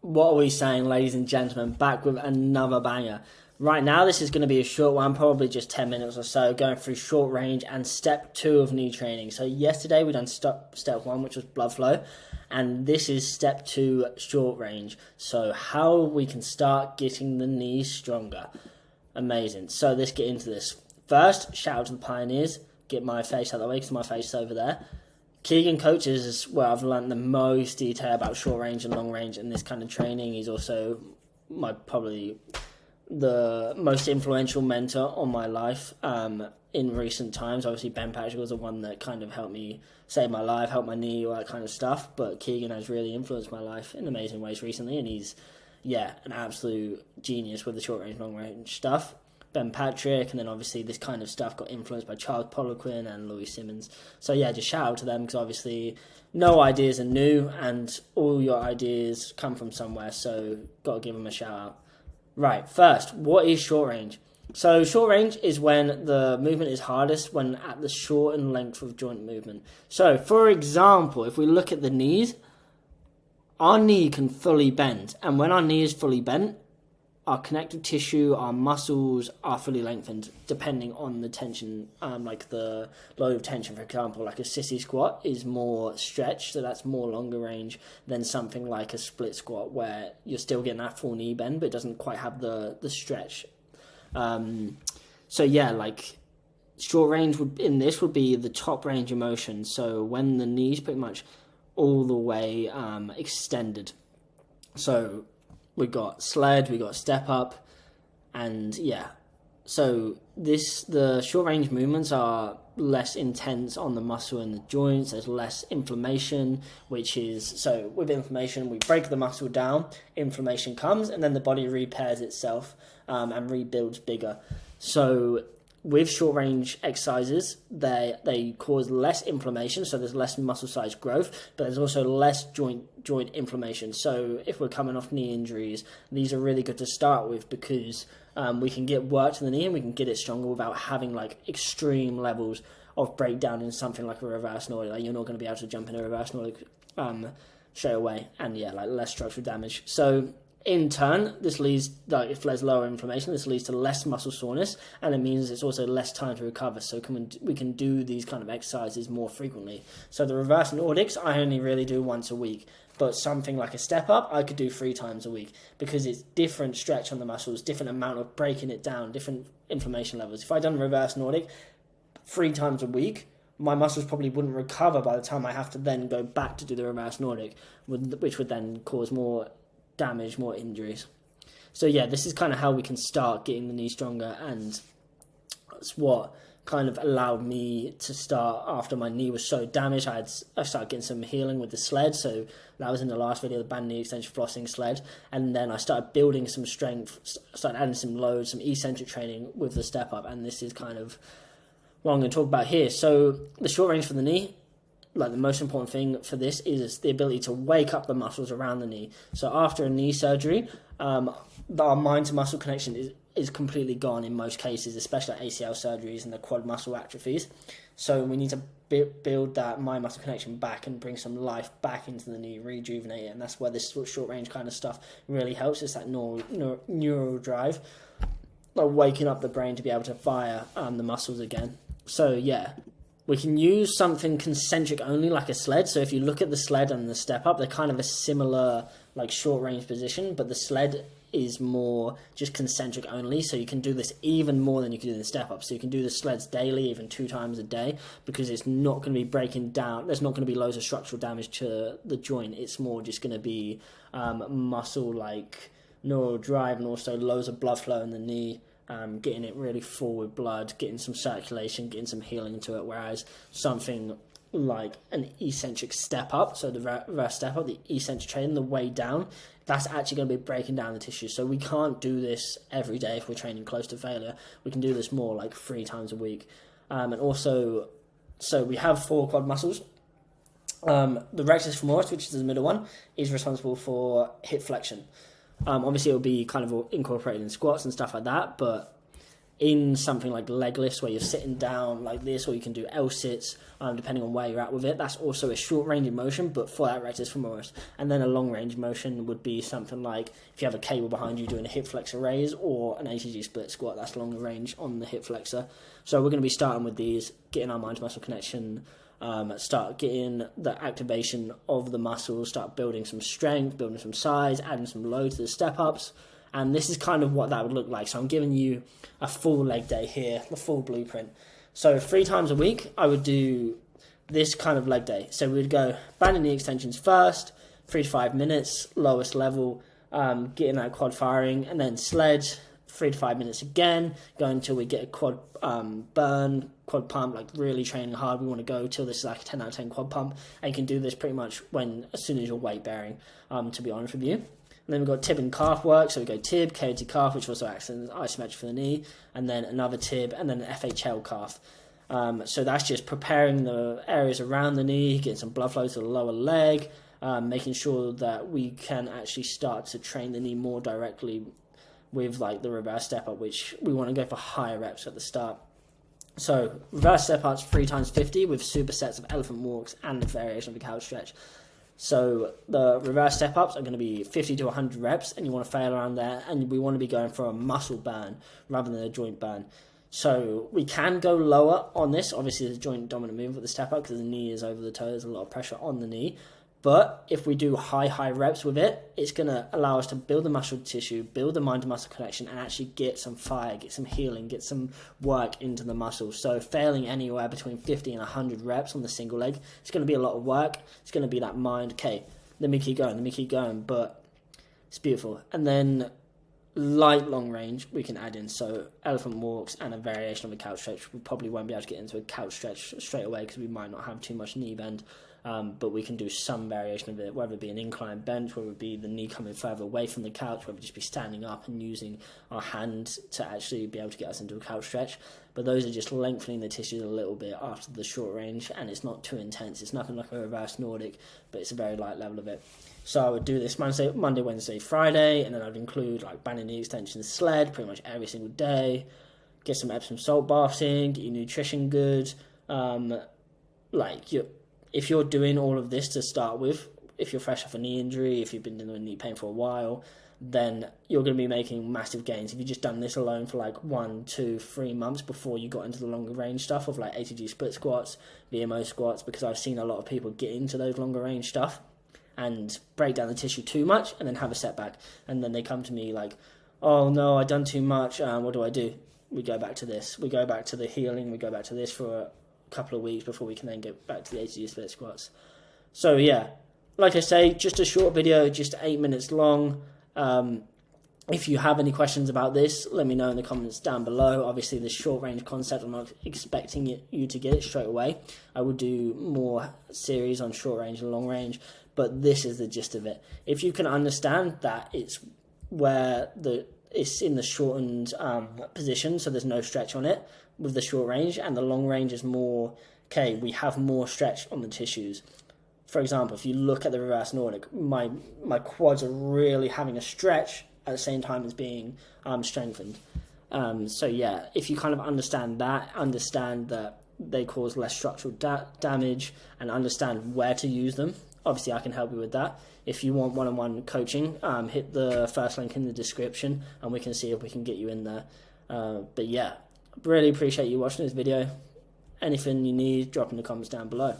What are we saying, ladies and gentlemen? Back with another banger. Right now, this is going to be a short one, probably just 10 minutes or so, going through short range and step 2 of knee training. So yesterday we done step 1, which was blood flow, and this is step 2, short range. So how we can start getting the knees stronger. Amazing. So let's get into this. First, shout out to the pioneers. Get my face out of the way because my face is over there. Keegan coaches is where I've learned the most detail about short range and long range in this kind of training. He's also probably the most influential mentor on my life in recent times. Obviously, Ben Patrick was the one that kind of helped me save my life, help my knee, all that kind of stuff. But Keegan has really influenced my life in amazing ways recently, and he's, an absolute genius with the short range, long range stuff. Ben Patrick, and then obviously this kind of stuff got influenced by Charles Poliquin and Louis Simmons. So just shout out to them, because obviously no ideas are new and all your ideas come from somewhere, so got to give them a shout out. Right, first, what is short range? So short range is when the movement is hardest when at the shortened length of joint movement. So for example, if we look at the knees, our knee can fully bend, and when our knee is fully bent, our connective tissue, our muscles are fully lengthened depending on the tension, like the load of tension. For example, like a sissy squat is more stretched, so that's more longer range than something like a split squat where you're still getting that full knee bend, but it doesn't quite have the stretch. Short range would be the top range of motion. So when the knee's pretty much all the way extended. So we got sled, we got step up, and so the short range movements are less intense on the muscle and the joints. There's less inflammation, so with inflammation, we break the muscle down, inflammation comes, and then the body repairs itself and rebuilds bigger. So with short range exercises, they cause less inflammation, so there's less muscle size growth, but there's also less joint inflammation. So if we're coming off knee injuries, these are really good to start with, because we can get work to the knee and we can get it stronger without having like extreme levels of breakdown in something like a reverse Nordic. Like, you're not going to be able to jump in a reverse Nordic straight away, and less structural damage. So in turn, this leads, if there's lower inflammation, this leads to less muscle soreness, and it means it's also less time to recover. So we can do these kind of exercises more frequently. So the reverse Nordics, I only really do once a week, but something like a step up, I could do 3 times a week, because it's different stretch on the muscles, different amount of breaking it down, different inflammation levels. If I done reverse Nordic 3 times a week, my muscles probably wouldn't recover by the time I have to then go back to do the reverse Nordic, which would then cause more damage, more injuries. So this is kind of how we can start getting the knee stronger, and that's what kind of allowed me to start after my knee was so damaged. I started getting some healing with the sled, so that was in the last video, the band knee extension flossing sled, and then I started building some strength, started adding some loads, some eccentric training with the step up, and this is kind of what I'm going to talk about here. So the short range for the knee, the most important thing for this is the ability to wake up the muscles around the knee. So after a knee surgery, our mind to muscle connection is completely gone in most cases, especially at ACL surgeries and the quad muscle atrophies. So we need to build that mind muscle connection back and bring some life back into the knee, rejuvenate it, and that's where this short range kind of stuff really helps. It's that neural drive, waking up the brain to be able to fire the muscles again. So we can use something concentric only, like a sled. So if you look at the sled and the step up, they're kind of a similar short range position, but the sled is more just concentric only. So you can do this even more than you can do the step up. So you can do the sleds daily, even 2 times a day, because it's not going to be breaking down. There's not going to be loads of structural damage to the joint. It's more just going to be muscle neural drive, and also loads of blood flow in the knee. Getting it really full with blood, getting some circulation, getting some healing into it, whereas something like an eccentric step up, so the reverse step up, the eccentric training, the way down, that's actually going to be breaking down the tissue. So we can't do this every day if we're training close to failure. We can do this more 3 times a week. And also, so we have 4 quad muscles. The rectus femoris, which is the middle one, is responsible for hip flexion. Obviously, it will be kind of incorporated in squats and stuff like that, but in something like leg lifts where you're sitting down like this, or you can do L-sits, depending on where you're at with it. That's also a short range of motion, but for that rectus femoris. And then a long range motion would be something like if you have a cable behind you doing a hip flexor raise or an ATG split squat. That's longer range on the hip flexor. So we're going to be starting with these, getting our mind-to-muscle connection, start getting the activation of the muscles, start building some strength, building some size, adding some load to the step-ups. And this is kind of what that would look like. So I'm giving you a full leg day here, the full blueprint. So 3 times a week, I would do this kind of leg day. So we'd go band and knee extensions first, 3 to 5 minutes, lowest level, getting that quad firing, and then sled, 3 to 5 minutes again, go until we get a quad burn, quad pump, like really training hard. We want to go till this is like a 10 out of 10 quad pump. And you can do this pretty much as soon as you're weight bearing, to be honest with you. And then we've got tib and calf work, so we go tib, KOT calf, which also acts as isometric for the knee, and then another tib, and then an FHL calf. So that's just preparing the areas around the knee, getting some blood flow to the lower leg, making sure that we can actually start to train the knee more directly with like the reverse step up, which we want to go for higher reps at the start. So reverse step ups 3 times 50 with supersets of elephant walks and a variation of the couch stretch. So the reverse step-ups are going to be 50 to 100 reps, and you want to fail around there, and we want to be going for a muscle burn rather than a joint burn. So we can go lower on this. Obviously, the joint dominant move with the step-up because the knee is over the toe. There's a lot of pressure on the knee. But if we do high reps with it, it's going to allow us to build the muscle tissue, build the mind-to-muscle connection, and actually get some fire, get some healing, get some work into the muscles. So failing anywhere between 50 and 100 reps on the single leg, it's going to be a lot of work. It's going to be that mind, okay, let me keep going, but it's beautiful. And then light long range we can add in, so elephant walks and a variation of a couch stretch. We probably won't be able to get into a couch stretch straight away because we might not have too much knee bend. But we can do some variation of it, whether it be an incline bench, whether it be the knee coming further away from the couch, whether it just be standing up and using our hand to actually be able to get us into a couch stretch. But those are just lengthening the tissues a little bit after the short range, and it's not too intense. It's nothing like a reverse Nordic, but it's a very light level of it. So I would do this Monday, Wednesday, Friday, and then I'd include like band and knee extensions, sled, pretty much every single day. Get some Epsom salt baths in, get your nutrition good. If you're doing all of this to start with, if you're fresh off a knee injury, if you've been dealing with knee pain for a while, then you're going to be making massive gains. If you've just done this alone for like 1, 2, 3 months before you got into the longer range stuff of like ATG split squats, VMO squats, because I've seen a lot of people get into those longer range stuff and break down the tissue too much and then have a setback. And then they come to me like, oh no, I've done too much, what do? We go back to this. We go back to the healing. We go back to this for couple of weeks before we can then get back to the ATG split squats. So yeah, like I say, just a short video, just 8 minutes long. If you have any questions about this, let me know in the comments down below. Obviously, the short range concept, I'm not expecting you to get it straight away. I will do more series on short range and long range, but this is the gist of it. If you can understand that it's in the shortened position, so there's no stretch on it with the short range, and the long range is more, okay, we have more stretch on the tissues. For example, if you look at the reverse Nordic, my quads are really having a stretch at the same time as being strengthened. So yeah, if you kind of understand that they cause less structural damage, and understand where to use them, obviously I can help you with that. If you want one-on-one coaching, hit the first link in the description and we can see if we can get you in there. But yeah, really appreciate you watching this video. Anything you need, drop in the comments down below.